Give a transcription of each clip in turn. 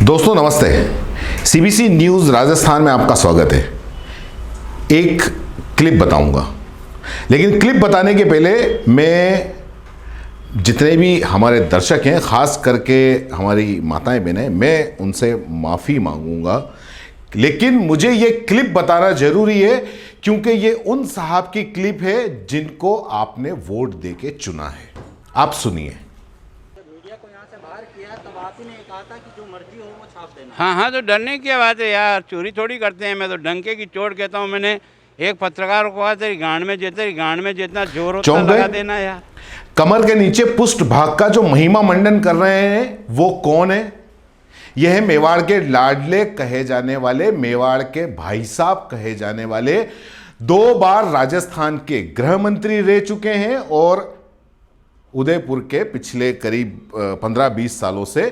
दोस्तों नमस्ते। CBC news Rajasthan में आपका स्वागत है। एक क्लिप बताऊंगा, लेकिन क्लिप बताने के पहले मैं जितने भी हमारे दर्शक हैं, ख़ास करके हमारी माताएं बहनें, मैं उनसे माफ़ी मांगूंगा। लेकिन मुझे ये क्लिप बताना ज़रूरी है क्योंकि ये उन साहब की क्लिप है जिनको आपने वोट देके चुना है। आप सुनिए। आप ही ने कहा था कि जो मर्जी हो वो छाप देना। हाँ, तो डरने की क्या बात है यार, चोरी थोड़ी करते हैं। मैं तो डंके की चोट कहता हूँ। मैंने एक पत्रकार को कहा तेरी गांड में जितना जोर होता है लगा देना यार। कमर के नीचे पुष्ट भाग का जो महिमा मंडन कर रहे हैं वो कौन है? यह है मेवाड़ के लाडले कहे जाने वाले, मेवाड़ के भाई साहब कहे जाने वाले, 2 बार राजस्थान के गृह मंत्री रह चुके हैं और उदयपुर के पिछले करीब 15-20 सालों से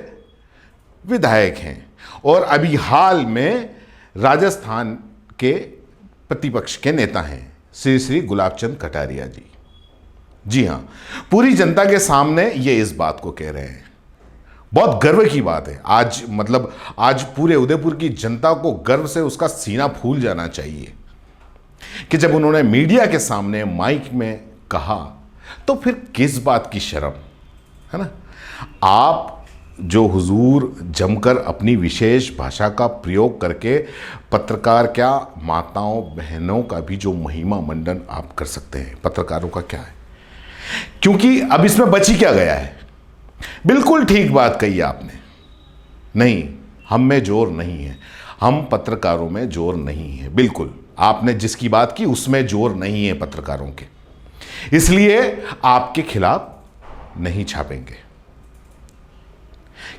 विधायक हैं और अभी हाल में राजस्थान के प्रतिपक्ष के नेता हैं श्री गुलाबचंद कटारिया जी। जी हाँ, पूरी जनता के सामने ये इस बात को कह रहे हैं। बहुत गर्व की बात है। आज पूरे उदयपुर की जनता को गर्व से उसका सीना फूल जाना चाहिए कि जब उन्होंने मीडिया के सामने माइक में कहा तो फिर किस बात की शर्म, है ना? आप जो हुजूर जमकर अपनी विशेष भाषा का प्रयोग करके पत्रकार क्या, माताओं बहनों का भी जो महिमा मंडन आप कर सकते हैं, पत्रकारों का क्या है? क्योंकि अब इसमें बची क्या गया है? बिल्कुल ठीक बात कही आपने। नहीं, हम में जोर नहीं है, हम पत्रकारों में जोर नहीं है। बिल्कुल आपने जिसकी बात की उसमें जोर नहीं है पत्रकारों के, इसलिए आपके खिलाफ नहीं छापेंगे।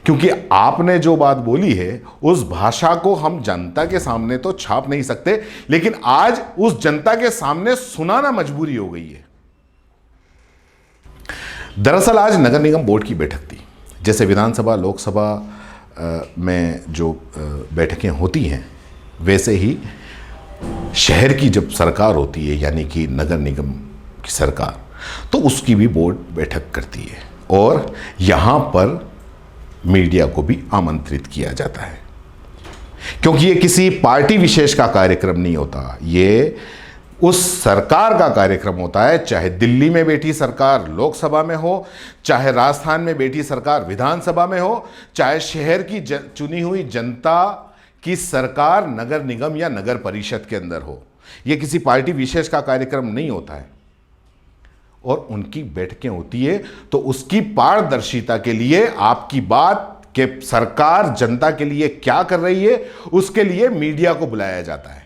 क्योंकि आपने जो बात बोली है उस भाषा को हम जनता के सामने तो छाप नहीं सकते, लेकिन आज उस जनता के सामने सुनाना मजबूरी हो गई है। दरअसल आज नगर निगम बोर्ड की बैठक थी। जैसे विधानसभा लोकसभा में जो बैठकें होती हैं, वैसे ही शहर की जब सरकार होती है, यानी कि नगर निगम की सरकार, तो उसकी भी बोर्ड बैठक करती है और यहां पर मीडिया को भी आमंत्रित किया जाता है। क्योंकि ये किसी पार्टी विशेष का कार्यक्रम नहीं होता, ये उस सरकार का कार्यक्रम होता है। चाहे दिल्ली में बैठी सरकार लोकसभा में हो, चाहे राजस्थान में बैठी सरकार विधानसभा में हो, चाहे शहर की चुनी हुई जनता की सरकार नगर निगम या नगर परिषद के अंदर हो। यह किसी पार्टी विशेष का कार्यक्रम नहीं होता है और उनकी बैठकें होती है तो उसकी पारदर्शिता के लिए, आपकी बात के सरकार जनता के लिए क्या कर रही है, उसके लिए मीडिया को बुलाया जाता है।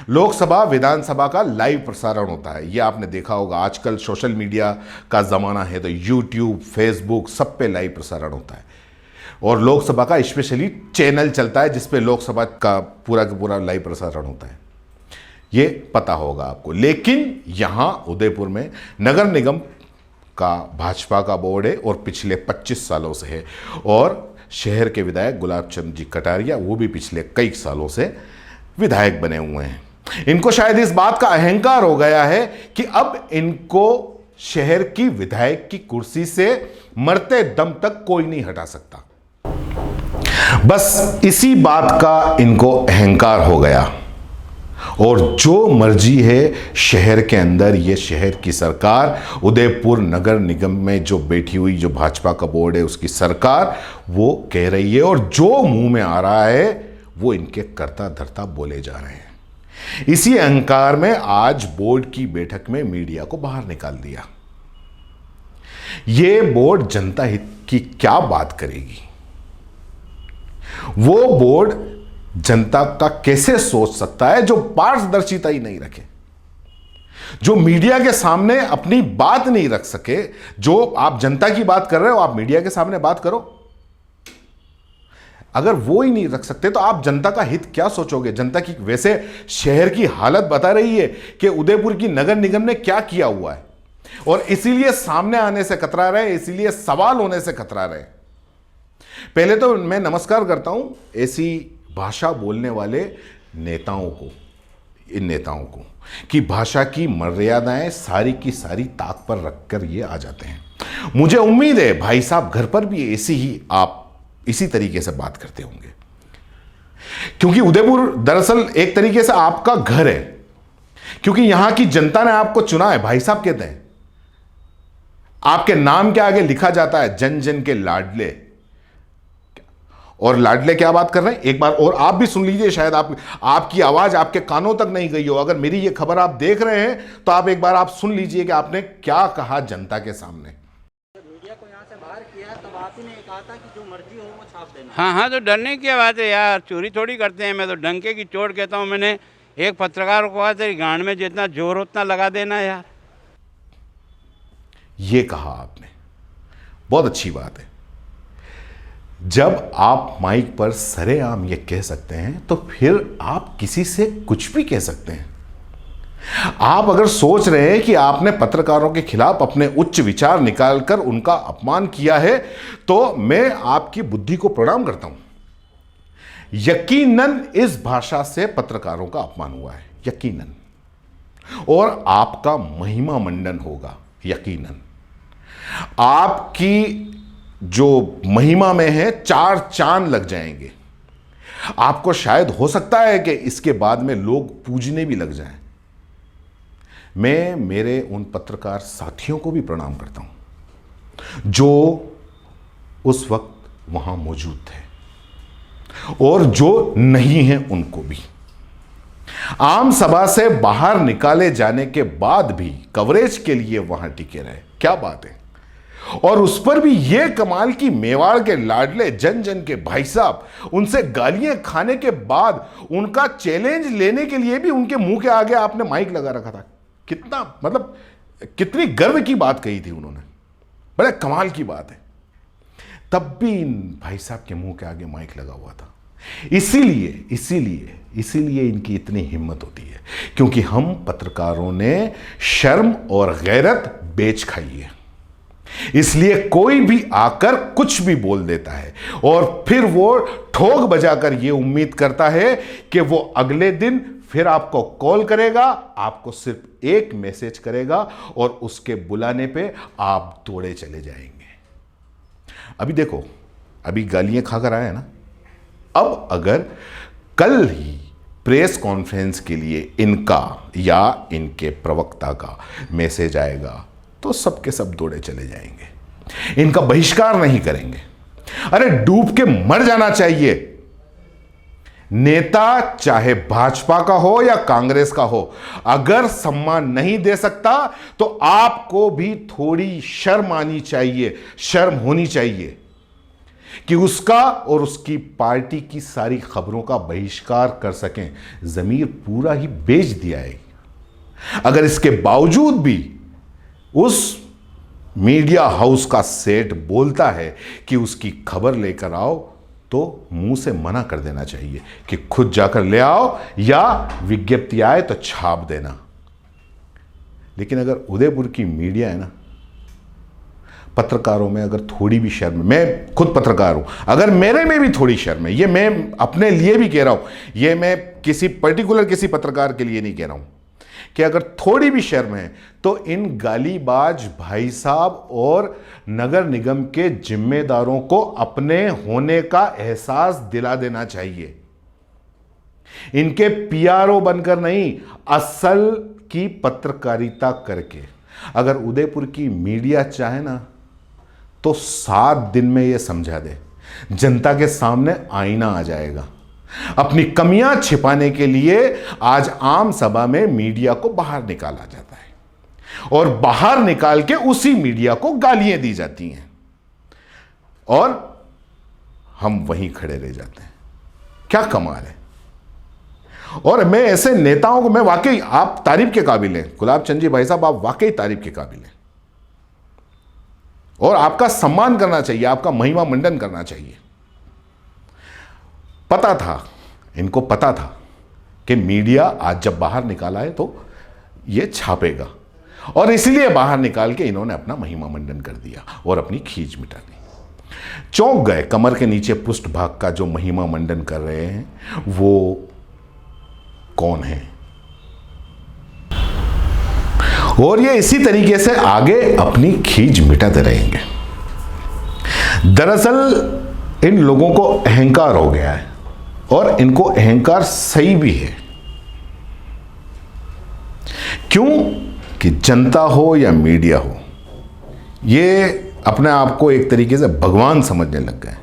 लोकसभा विधानसभा का लाइव प्रसारण होता है। यह आपने देखा होगा, आजकल सोशल मीडिया का जमाना है तो यूट्यूब, फेसबुक सब पे लाइव प्रसारण होता है और लोकसभा का स्पेशली चैनल चलता है जिसपे लोकसभा का पूरा लाइव प्रसारण होता है। ये पता होगा आपको। लेकिन यहां उदयपुर में नगर निगम का भाजपा का बोर्ड है और पिछले 25 सालों से है और शहर के विधायक गुलाबचंद जी कटारिया, वो भी पिछले कई सालों से विधायक बने हुए हैं। इनको शायद इस बात का अहंकार हो गया है कि अब इनको शहर की विधायक की कुर्सी से मरते दम तक कोई नहीं हटा सकता। बस इसी बात का इनको अहंकार हो गया और जो मर्जी है शहर के अंदर, ये शहर की सरकार, उदयपुर नगर निगम में जो बैठी हुई जो भाजपा का बोर्ड है उसकी सरकार, वो कह रही है और जो मुंह में आ रहा है वो इनके करता धरता बोले जा रहे हैं। इसी अहंकार में आज बोर्ड की बैठक में मीडिया को बाहर निकाल दिया। ये बोर्ड जनता हित की क्या बात करेगी? वो बोर्ड जनता का कैसे सोच सकता है जो पारदर्शिता ही नहीं रखे, जो मीडिया के सामने अपनी बात नहीं रख सके? जो आप जनता की बात कर रहे हो, आप मीडिया के सामने बात करो। अगर वो ही नहीं रख सकते तो आप जनता का हित क्या सोचोगे? जनता की वैसे शहर की हालत बता रही है कि उदयपुर की नगर निगम ने क्या किया हुआ है और इसीलिए सामने आने से कतरा रहे, इसीलिए सवाल होने से कतरा रहे। पहले तो मैं नमस्कार करता हूं ऐसी भाषा बोलने वाले नेताओं को, इन नेताओं को, कि भाषा की मर्यादाएं सारी की सारी ताक पर रखकर ये आ जाते हैं। मुझे उम्मीद है भाई साहब घर पर भी ऐसी ही आप इसी तरीके से बात करते होंगे, क्योंकि उदयपुर दरअसल एक तरीके से आपका घर है, क्योंकि यहां की जनता ने आपको चुना है। भाई साहब कहते हैं, आपके नाम के आगे लिखा जाता है जन जन के लाडले। और लाडले क्या बात कर रहे हैं, एक बार और आप भी सुन लीजिए, शायद आपकी आवाज आपके कानों तक नहीं गई हो। अगर मेरी ये खबर आप देख रहे हैं तो आप एक बार आप सुन लीजिए कि आपने क्या कहा जनता के सामने। मीडिया को यहाँ से बाहर किया तब आप ही ने कहा था कि जो मर्जी हो वो छाप देना। हाँ हाँ, तो डरने की क्या बात है यार, चोरी थोड़ी करते हैं। मैं तो डंके की चोट कहता हूँ। मैंने एक पत्रकार को कहा तेरी गांड में जितना जोर उतना लगा देना यार। ये कहा आपने, बहुत अच्छी बात है। जब आप माइक पर सरेआम ये कह सकते हैं तो फिर आप किसी से कुछ भी कह सकते हैं। आप अगर सोच रहे हैं कि आपने पत्रकारों के खिलाफ अपने उच्च विचार निकालकर उनका अपमान किया है, तो मैं आपकी बुद्धि को प्रणाम करता हूं। यकीनन इस भाषा से पत्रकारों का अपमान हुआ है, यकीनन, और आपका महिमा मंडन होगा, यकीनन। आपकी जो महिमा में है 4 चांद लग जाएंगे। आपको शायद हो सकता है कि इसके बाद में लोग पूजने भी लग जाएं। मैं मेरे उन पत्रकार साथियों को भी प्रणाम करता हूं जो उस वक्त वहां मौजूद थे, और जो नहीं हैं उनको भी। आम सभा से बाहर निकाले जाने के बाद भी कवरेज के लिए वहां टिके रहे, क्या बात है। और उस पर भी ये कमाल की मेवाड़ के लाडले जन जन के भाई साहब उनसे गालियां खाने के बाद उनका चैलेंज लेने के लिए भी उनके मुंह के आगे आपने माइक लगा रखा था। कितना, मतलब कितनी गर्व की बात कही थी उन्होंने, बड़े कमाल की बात है। तब भी इन भाई साहब के मुंह के आगे माइक लगा हुआ था। इसीलिए इनकी इतनी हिम्मत होती है, क्योंकि हम पत्रकारों ने शर्म और गैरत बेच खाई है। इसलिए कोई भी आकर कुछ भी बोल देता है और फिर वो ठोक बजाकर ये उम्मीद करता है कि वो अगले दिन फिर आपको कॉल करेगा, आपको सिर्फ एक मैसेज करेगा और उसके बुलाने पे आप दौड़े चले जाएंगे। अभी देखो, अभी गालियां खाकर आए ना, अब अगर कल ही प्रेस कॉन्फ्रेंस के लिए इनका या इनके प्रवक्ता का मैसेज आएगा तो सबके सब दौड़े चले जाएंगे, इनका बहिष्कार नहीं करेंगे। अरे डूब के मर जाना चाहिए। नेता चाहे भाजपा का हो या कांग्रेस का हो, अगर सम्मान नहीं दे सकता तो आपको भी थोड़ी शर्म आनी चाहिए, शर्म होनी चाहिए कि उसका और उसकी पार्टी की सारी खबरों का बहिष्कार कर सकें। जमीर पूरा ही बेच दिया है। अगर इसके बावजूद भी उस मीडिया हाउस का सेठ बोलता है कि उसकी खबर लेकर आओ, तो मुंह से मना कर देना चाहिए कि खुद जाकर ले आओ या विज्ञप्ति आए तो छाप देना। लेकिन अगर उदयपुर की मीडिया है ना, पत्रकारों में अगर थोड़ी भी शर्म, मैं खुद पत्रकार हूं, अगर मेरे में भी थोड़ी शर्म है, ये मैं अपने लिए भी कह रहा हूं, ये मैं किसी पर्टिकुलर किसी पत्रकार के लिए नहीं कह रहा हूं, कि अगर थोड़ी भी शर्म है तो इन गालीबाज भाई साहब और नगर निगम के जिम्मेदारों को अपने होने का एहसास दिला देना चाहिए। इनके पीआरओ बनकर नहीं, असल की पत्रकारिता करके। अगर उदयपुर की मीडिया चाहे ना तो 7 दिन में यह समझा दे, जनता के सामने आईना आ जाएगा। अपनी कमियां छिपाने के लिए आज आम सभा में मीडिया को बाहर निकाला जाता है और बाहर निकाल के उसी मीडिया को गालियां दी जाती हैं और हम वहीं खड़े रह जाते हैं। क्या कमाल है। और मैं ऐसे नेताओं को, मैं वाकई, आप तारीफ के काबिल हैं गुलाब चंद जी भाई साहब, आप वाकई तारीफ के काबिल हैं और आपका सम्मान करना चाहिए, आपका महिमा मंडन करना चाहिए। पता था, इनको पता था कि मीडिया आज जब बाहर निकाला है तो ये छापेगा, और इसलिए बाहर निकाल के इन्होंने अपना महिमा मंडन कर दिया और अपनी खींच मिटा दी। चौंक गए। कमर के नीचे पृष्ठ भाग का जो महिमा मंडन कर रहे हैं वो कौन है, और ये इसी तरीके से आगे अपनी खींच मिटाते रहेंगे। दरअसल इन लोगों को अहंकार हो गया है और इनको अहंकार सही भी है। क्यों कि जनता हो या मीडिया हो, ये अपने आप को एक तरीके से भगवान समझने लग गए।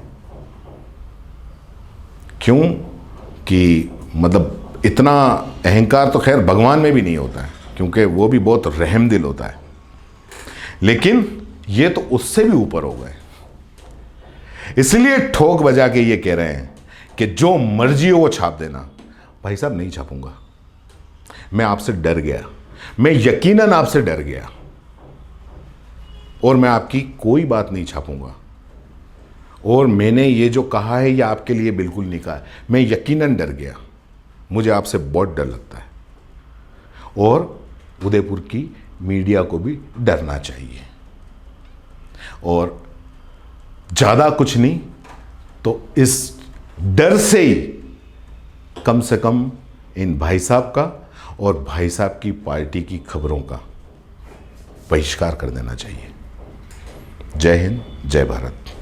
क्यों कि मतलब इतना अहंकार तो खैर भगवान में भी नहीं होता है, क्योंकि वो भी बहुत रहमदिल होता है, लेकिन ये तो उससे भी ऊपर हो गए। इसलिए ठोक बजा के ये कह रहे हैं कि जो मर्जी हो वो छाप देना। भाई साहब नहीं छापूंगा, मैं आपसे डर गया, मैं यकीनन आपसे डर गया और मैं आपकी कोई बात नहीं छापूंगा। और मैंने ये जो कहा है ये आपके लिए बिल्कुल नहीं कहा है, मैं यकीनन डर गया, मुझे आपसे बहुत डर लगता है और उदयपुर की मीडिया को भी डरना चाहिए। और ज़्यादा कुछ नहीं तो इस डर से ही कम से कम इन भाई साहब का और भाई साहब की पार्टी की खबरों का बहिष्कार कर देना चाहिए। जय हिंद, जय भारत।